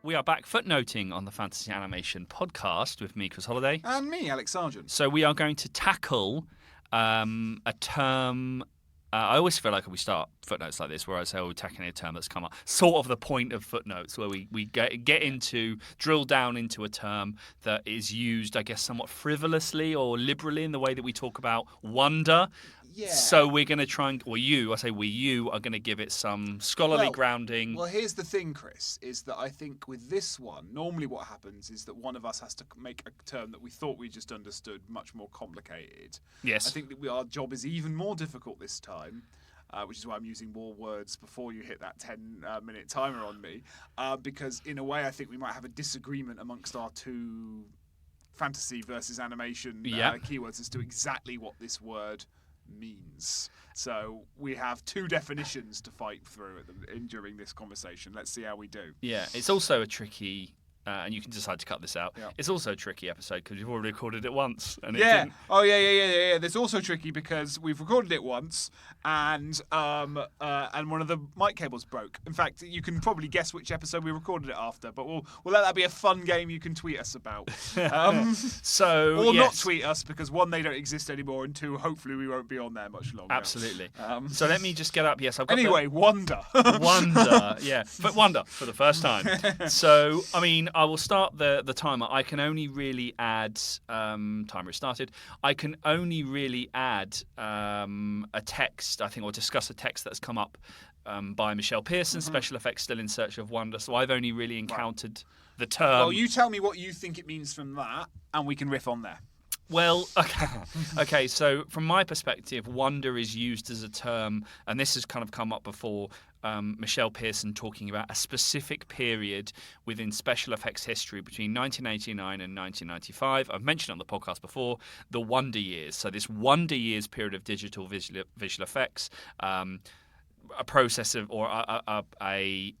We are back footnoting on the Fantasy Animation podcast with me, Chris Holliday. And me, Alex Sargent. So we are going to tackle a term. I always feel like we start footnotes like this where I say, we're tackling a term that's come up. Sort of the point of footnotes, where we drill down into a term that is used, I guess, somewhat frivolously or liberally in the way that we talk about wonder. Yeah. So we're going to try and, you are going to give it some scholarly grounding. Well, here's the thing, Chris, is that I think with this one, normally what happens is that one of us has to make a term that we thought we just understood much more complicated. Yes. I think that our job is even more difficult this time, which is why I'm using more words before you hit that 10-minute timer on me, because in a way I think we might have a disagreement amongst our two fantasy versus animation keywords as to exactly what this word means. So we have two definitions to fight through during this conversation. Let's see how we do. Yeah, it's also a tricky, and you can decide to cut this out. Yeah. it's also a tricky episode because we've already recorded it once. And yeah. It didn't. Oh, yeah. That's also tricky because we've recorded it once, and one of the mic cables broke. In fact, you can probably guess which episode we recorded it after, but we'll let that be a fun game you can tweet us about. Not tweet us, because one, they don't exist anymore, and two, hopefully we won't be on there much longer. Absolutely. So let me just get up. Yes, I've got Wonder. Wonder, yeah. But Wonder for the first time. So, I mean, I will start the timer. I can only really add, timer is started, I can only really add a text, I think, or discuss a text that's come up by Michele Pierson, special effects still in search of wonder. So I've only really encountered the term. Well, you tell me what you think it means from that, and we can riff on there. Well, okay. So from my perspective, wonder is used as a term, and this has kind of come up before. Michele Pierson talking about a specific period within special effects history between 1989 and 1995. I've mentioned on the podcast before the Wonder Years. So this Wonder Years period of digital visual effects. A process of, or a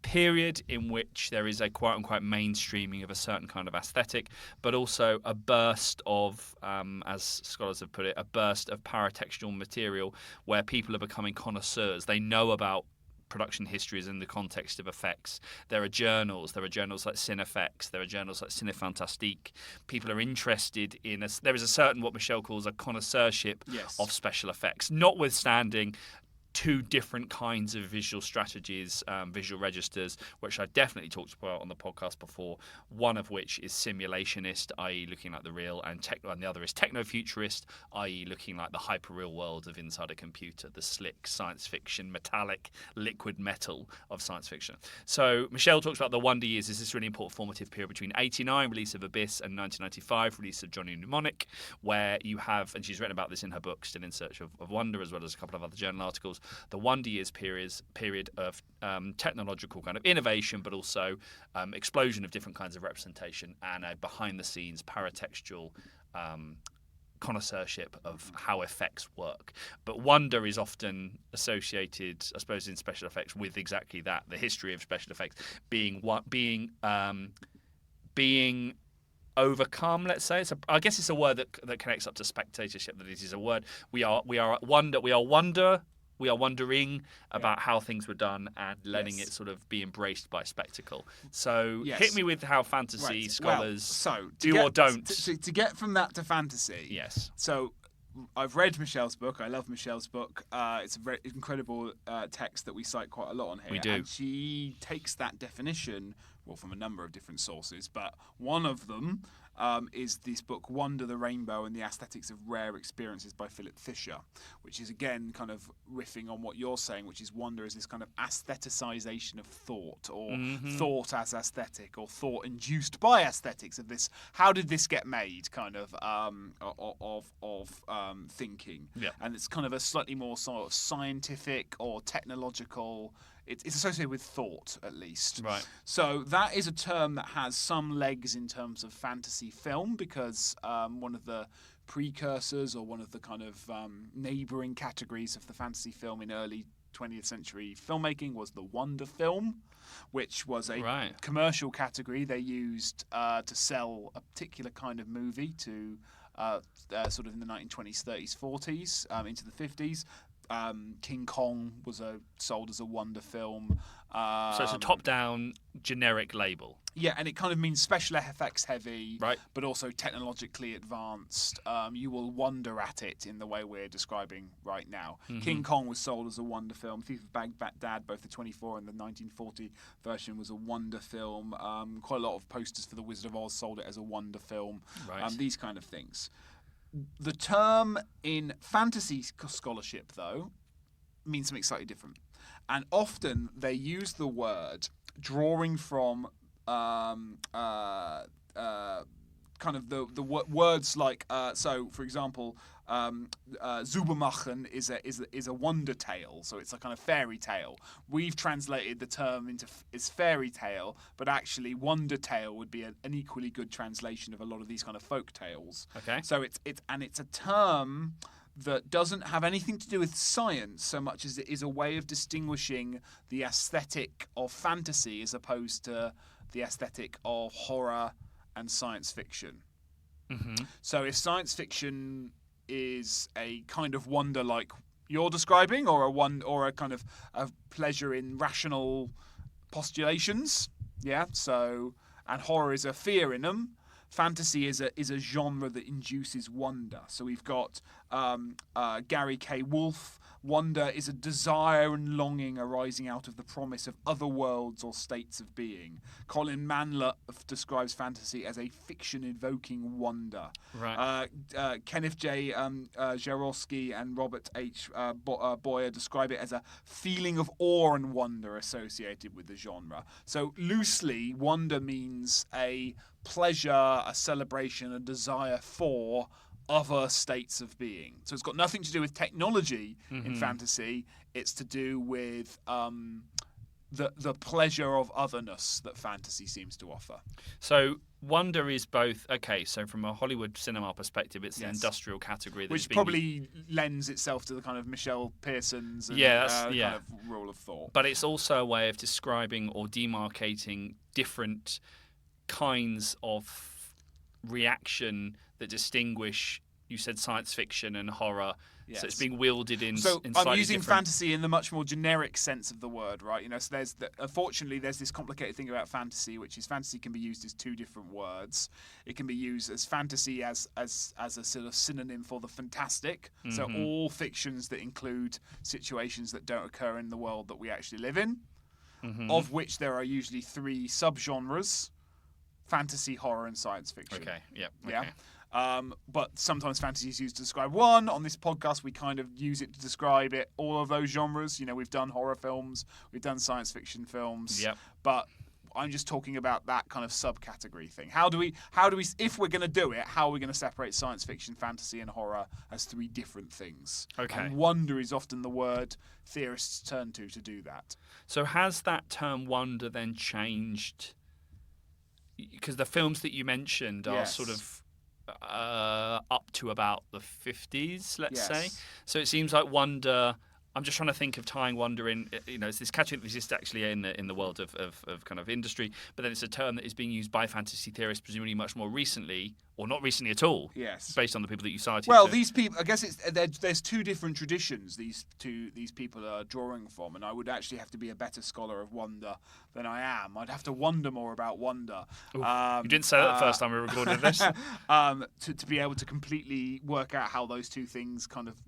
period in which there is a quote-unquote mainstreaming of a certain kind of aesthetic, but also a burst of, as scholars have put it, a burst of paratextual material where people are becoming connoisseurs. They know about production histories in the context of effects. There are journals like Cinefex, there are journals like Cinefantastique. People are interested in there is a certain, what Michele calls, a connoisseurship of special effects, notwithstanding two different kinds of visual strategies, visual registers, which I definitely talked about on the podcast before. One of which is simulationist, i.e. looking like the real, and the other is techno-futurist, i.e. looking like the hyper-real world of inside a computer, the slick science fiction, metallic, liquid metal of science fiction. So Michele talks about the Wonder Years as this really important formative period between 1989, release of Abyss, and 1995, release of Johnny Mnemonic, where you have, and she's written about this in her book, Still in Search of Wonder, as well as a couple of other journal articles, the Wonder Years period of technological kind of innovation, but also explosion of different kinds of representation and a behind-the-scenes paratextual connoisseurship of how effects work. But wonder is often associated, I suppose, in special effects with exactly that, the history of special effects being overcome, let's say. I guess it's a word that connects up to spectatorship. That it is a word. We are wondering about how things were done and letting it sort of be embraced by spectacle. So hit me with how fantasy scholars do or don't. To get from that to fantasy. Yes. So I've read Michelle's book. I love Michelle's book. It's a very incredible text that we cite quite a lot on here. We do. And she takes that definition, from a number of different sources, but one of them is this book, Wonder, the Rainbow and the Aesthetics of Rare Experiences by Philip Fisher, which is, again, kind of riffing on what you're saying, which is wonder is this kind of aestheticization of thought, or thought as aesthetic, or thought induced by aesthetics of this. How did this get made, kind of thinking? Yeah. And it's kind of a slightly more sort of scientific or technological. It's associated with thought, at least. Right. So that is a term that has some legs in terms of fantasy film, because one of the precursors, or one of the kind of neighbouring categories of the fantasy film in early 20th century filmmaking was the wonder film, which was a commercial category they used to sell a particular kind of movie to sort of in the 1920s, 30s, 40s, into the 50s. King Kong was sold as a wonder film. So it's a top-down generic label. Yeah, and it kind of means special effects heavy, right, but also technologically advanced. You will wonder at it in the way we're describing right now. Mm-hmm. King Kong was sold as a wonder film. Thief of Baghdad, both the 24 and the 1940 version, was a wonder film. Quite a lot of posters for The Wizard of Oz sold it as a wonder film. Right. These kind of things. The term in fantasy scholarship, though, means something slightly different. And often they use the word drawing from kind of the words like so. For example, Zubermachen is a wonder tale, so it's a kind of fairy tale. We've translated the term into is fairy tale, but actually wonder tale would be an equally good translation of a lot of these kind of folk tales. Okay. So it's a term that doesn't have anything to do with science so much as it is a way of distinguishing the aesthetic of fantasy as opposed to the aesthetic of horror and science fiction. Mm-hmm. So if science fiction is a kind of wonder like you're describing, or a kind of a pleasure in rational postulations, yeah. So, and horror is a fear in them. Fantasy is a genre that induces wonder. So we've got Gary K. Wolfe. Wonder is a desire and longing arising out of the promise of other worlds or states of being. Colin Manlett describes fantasy as a fiction evoking wonder. Right. Kenneth J. Jarosky and Robert H. Boyer describe it as a feeling of awe and wonder associated with the genre. So loosely, wonder means a pleasure, a celebration, a desire for other states of being. So it's got nothing to do with technology in fantasy. It's to do with the pleasure of otherness that fantasy seems to offer. So wonder is both, okay, so from a Hollywood cinema perspective, it's the Yes. industrial category. Which probably lends itself to the kind of Michele Pierson's and, kind of rule of thought. But it's also a way of describing or demarcating different kinds of reaction that distinguish, you said, science fiction and horror. Yes. So it's being wielded in. So in I'm using different... fantasy in the much more generic sense of the word, right? You know, so unfortunately there's this complicated thing about fantasy, which is fantasy can be used as two different words. It can be used as fantasy as a sort of synonym for the fantastic. Mm-hmm. So all fictions that include situations that don't occur in the world that we actually live in, of which there are usually three subgenres: fantasy, horror, and science fiction. Okay. Yep. Yeah. Okay. But sometimes fantasy is used to describe one. On this podcast, we kind of use it to describe all of those genres. You know, we've done horror films, we've done science fiction films. Yep. But I'm just talking about that kind of subcategory thing. How do we, if we're going to do it, how are we going to separate science fiction, fantasy, and horror as three different things? Okay. And wonder is often the word theorists turn to do that. So has that term wonder then changed? Because the films that you mentioned are sort of up to about the 50s, let's say. So it seems like wonder. I'm just trying to think of tying wonder in. You know, it's this category that exists actually in the world of kind of industry, but then it's a term that is being used by fantasy theorists presumably much more recently, or not recently at all. Yes. Based on the people that you cited. Well, these people, I guess there's two different traditions these people are drawing from, and I would actually have to be a better scholar of wonder than I am. I'd have to wonder more about wonder. You didn't say that the first time we recorded this. To be able to completely work out how those two things kind of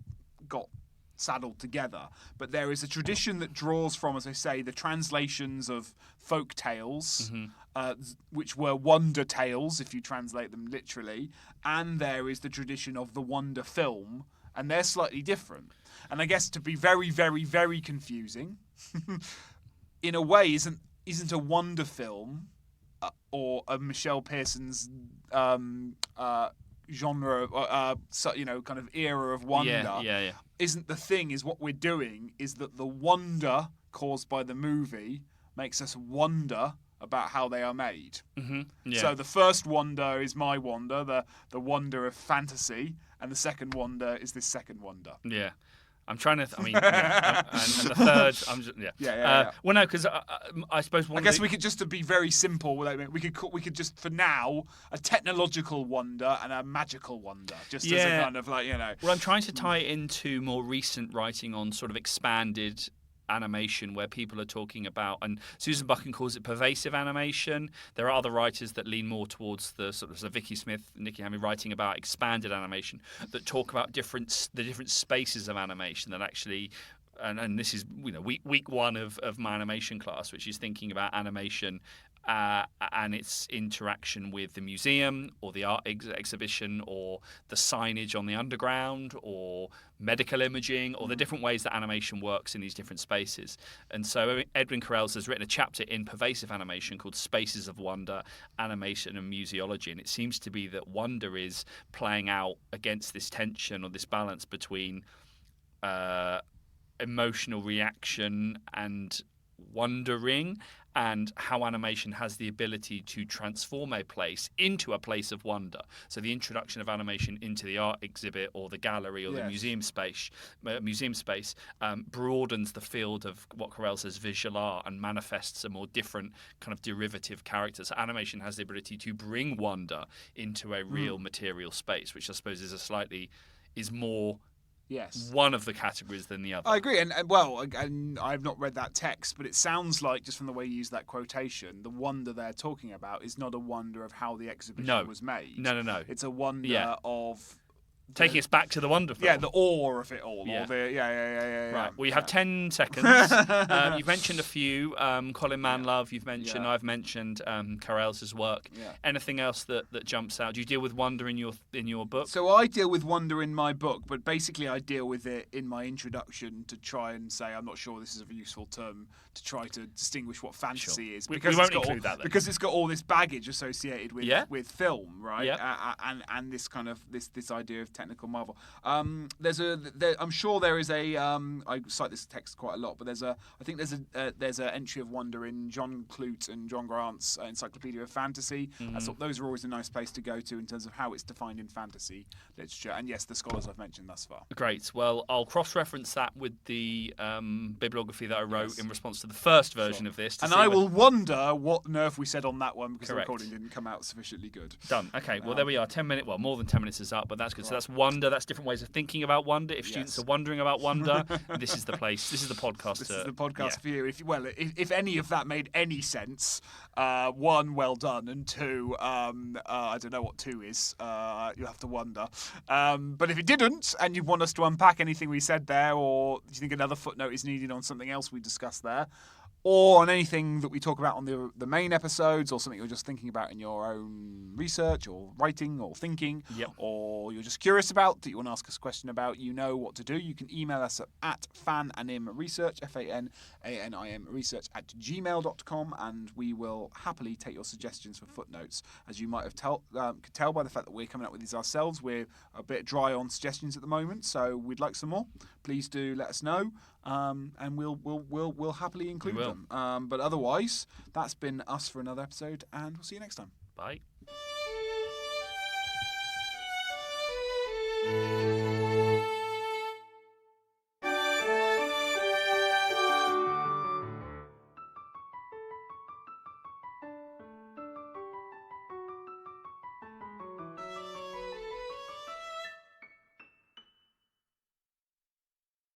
got saddled together. But there is a tradition that draws from, as I say, the translations of folk tales, which were wonder tales if you translate them literally, and there is the tradition of the wonder film, and they're slightly different. And I guess to be very, very, very confusing, in a way, isn't a wonder film or a Michele Pierson's genre, kind of era of wonder, isn't the thing. Is what we're doing is that the wonder caused by the movie makes us wonder about how they are made. So the first wonder is my wonder, the wonder of fantasy, and the second wonder is this second wonder. Yeah. I'm trying to. I mean, yeah. And the third, I'm just, yeah. Yeah. Well, no, because I suppose I guess we could just to be very simple. We could just for now a technological wonder and a magical wonder, just as a kind of like Well, I'm trying to tie it into more recent writing on sort of expanded animation, where people are talking about, and Susan Buchan calls it pervasive animation. There are other writers that lean more towards the sort of Vicky Smith, Nikki Hammy writing about expanded animation that talk about the different spaces of animation that actually. And this is week one of my animation class, which is thinking about animation and its interaction with the museum or the art exhibition or the signage on the underground or medical imaging or the different ways that animation works in these different spaces. And so Edwin Carrells has written a chapter in pervasive animation called Spaces of Wonder, Animation and Museology. And it seems to be that wonder is playing out against this tension or this balance between emotional reaction and wondering, and how animation has the ability to transform a place into a place of wonder. So the introduction of animation into the art exhibit or the gallery or the museum space broadens the field of what Carrell says visual art and manifests a more different kind of derivative character. So animation has the ability to bring wonder into a real material space, which I suppose is more one of the categories than the other. I agree, and I've not read that text, but it sounds like, just from the way you use that quotation, the wonder they're talking about is not a wonder of how the exhibition was made. No. It's a wonder of taking us back to the wonder film. Yeah, the awe of it all. Yeah. Or the, Right. Well, you have 10 seconds. You've mentioned a few. Colin Manlove, you've mentioned. I've mentioned Carrell's work. Yeah. Anything else that jumps out? Do you deal with wonder in your book? So I deal with wonder in my book, but basically I deal with it in my introduction to try and say I'm not sure this is a useful term to try to distinguish what fantasy is. Because we won't include that then. Because it's got all this baggage associated with film, right? Yeah. And this kind of this idea of technical marvel. I'm sure there is a. I cite this text quite a lot, but there's an entry of wonder in John Clute and John Grant's Encyclopedia of Fantasy. I thought those are always a nice place to go to in terms of how it's defined in fantasy literature. And yes, the scholars I've mentioned thus far. Great. Well, I'll cross-reference that with the bibliography that I wrote in response to the first version of this. And I will wonder what nerve we said on that one because the recording didn't come out sufficiently good. Done. Okay. Well, there we are. 10 minutes. Well, more than 10 minutes is up, but that's good. So that's wonder. That's different ways of thinking about wonder. If students are wondering about wonder, this is the place. This is the podcast. This is the podcast for you. If any of that made any sense, one, well done, and two, I don't know what two is. You'll have to wonder. But if it didn't, and you want us to unpack anything we said there, or do you think another footnote is needed on something else we discussed there, or on anything that we talk about on the main episodes, or something you're just thinking about in your own research or writing or thinking, or you're just curious about, that you want to ask us a question about, you know what to do. You can email us at fananimresearch, FANANIM research @gmail.com, and we will happily take your suggestions for footnotes. As you might have could tell by the fact that we're coming up with these ourselves, we're a bit dry on suggestions at the moment, so we'd like some more. Please do let us know, and we'll happily include them. But otherwise, that's been us for another episode, and we'll see you next time. Bye.